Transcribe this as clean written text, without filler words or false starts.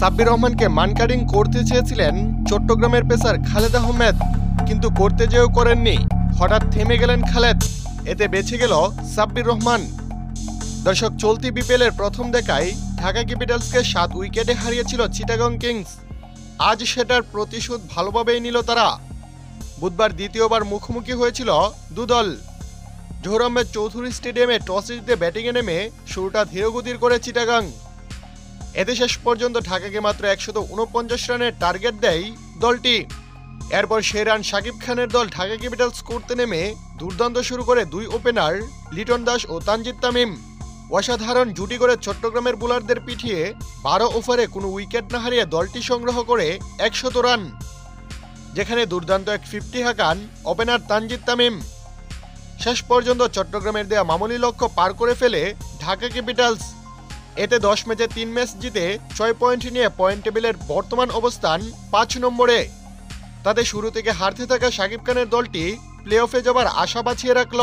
সাব্বির রহমানকে মানকাডিং করতে চেয়েছিলেন চট্টগ্রামের পেসার খালেদ আহমেদ, কিন্তু করতে যেও করেননি। হঠাৎ থেমে গেলেন খালেদ, এতে বেঁচে গেল সাব্বির রহমান। দর্শক, চলতি বিপিএলের প্রথম দেখায় ঢাকা ক্যাপিটালসকে ৭ উইকেটে হারিয়েছিল চিটাগং কিংস। আজ সেটার প্রতিশোধ ভালোভাবেই নিল তারা। বুধবার দ্বিতীয়বার মুখোমুখি হয়েছিল দুদল। জহুর আহমেদ চৌধুরী স্টেডিয়ামে টস জিতে ব্যাটিংয়ে নেমে শুরুটা ধীরগতির করে চিটাগং। এতে শেষ পর্যন্ত ঢাকাকে মাত্র ১৪৯ রানের টার্গেট দেয় দলটি। এরপর সেই রান শাকিব খানের দল ঢাকা ক্যাপিটালস করতে নেমে দুর্দান্ত শুরু করে দুই ওপেনার লিটন দাস ও তানজিদ তামিম। অসাধারণ জুটি করে চট্টগ্রামের বোলারদের পিঠিয়ে ১২ ওভারে কোনো উইকেট না হারিয়ে দলটি সংগ্রহ করে ১০০ রান, যেখানে দুর্দান্ত এক 50 হাঁকান ওপেনার তানজিদ তামিম। শেষ পর্যন্ত চট্টগ্রামের দেয়া মামুলি লক্ষ্য পার করে ফেলে ঢাকা ক্যাপিটালস। এতে ১০ ম্যাচে ৩ ম্যাচ জিতে ৬ পয়েন্ট নিয়ে পয়েন্ট টেবিলের বর্তমান অবস্থান ৫ নম্বরে। তাতে শুরু থেকে হারতে থাকা শাকিব খানের দলটি প্লে অফে যাবার আশা বাঁচিয়ে রাখল।